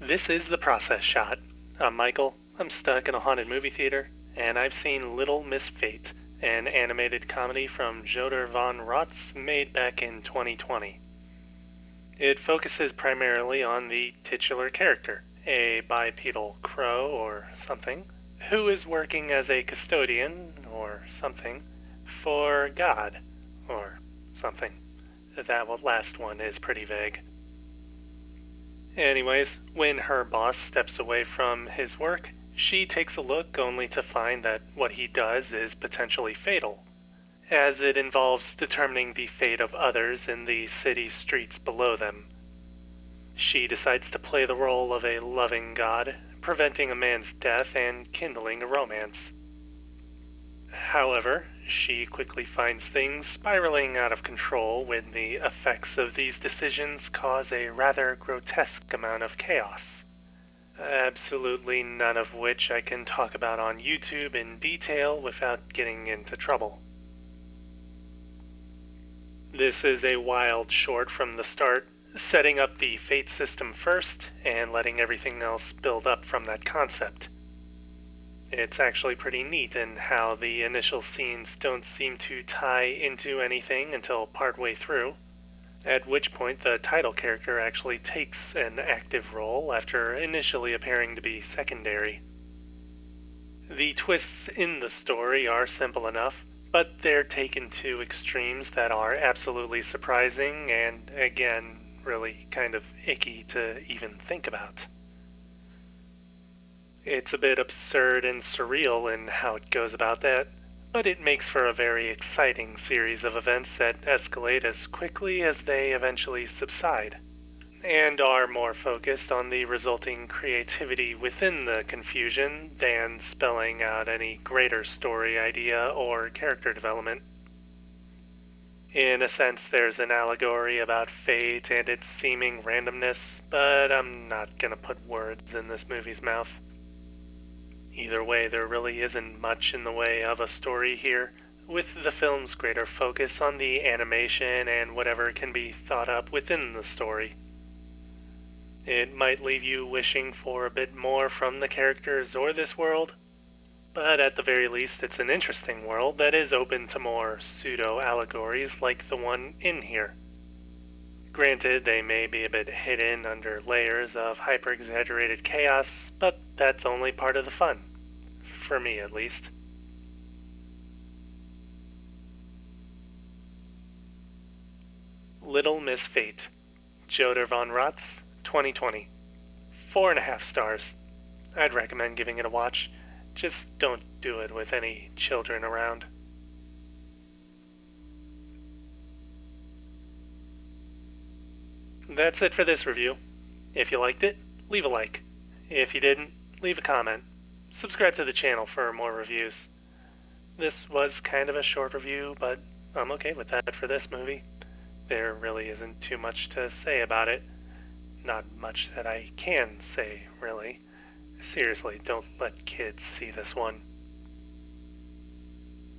This is The Process Shot. I'm Michael. I'm stuck in a haunted movie theater, and I've seen Little Miss Fate, an animated comedy from Joder von Rotz made back in 2020. It focuses primarily on the titular character, a bipedal crow or something, who is working as a custodian or something for God or something. That last one is pretty vague. Anyways, when her boss steps away from his work, she takes a look only to find that what he does is potentially fatal, as it involves determining the fate of others in the city streets below them. She decides to play the role of a loving god, preventing a man's death and kindling a romance. However, she quickly finds things spiraling out of control when the effects of these decisions cause a rather grotesque amount of chaos. Absolutely none of which I can talk about on YouTube in detail without getting into trouble. This is a wild short from the start, setting up the fate system first and letting everything else build up from that concept. It's actually pretty neat in how the initial scenes don't seem to tie into anything until partway through, at which point the title character actually takes an active role after initially appearing to be secondary. The twists in the story are simple enough, but they're taken to extremes that are absolutely surprising and, again, really kind of icky to even think about. It's a bit absurd and surreal in how it goes about that, but it makes for a very exciting series of events that escalate as quickly as they eventually subside, and are more focused on the resulting creativity within the confusion than spelling out any greater story idea or character development. In a sense, there's an allegory about fate and its seeming randomness, but I'm not gonna put words in this movie's mouth. Either way, there really isn't much in the way of a story here, with the film's greater focus on the animation and whatever can be thought up within the story. It might leave you wishing for a bit more from the characters or this world, but at the very least it's an interesting world that is open to more pseudo-allegories like the one in here. Granted, they may be a bit hidden under layers of hyper-exaggerated chaos, but that's only part of the fun. For me, at least. Little Miss Fate, Joder von Rotz, 2020. 4.5 stars. I'd recommend giving it a watch. Just don't do it with any children around. That's it for this review. If you liked it, leave a like. If you didn't, leave a comment. Subscribe to the channel for more reviews. This was kind of a short review, but I'm okay with that for this movie. There really isn't too much to say about it. Not much that I can say, really. Seriously, don't let kids see this one.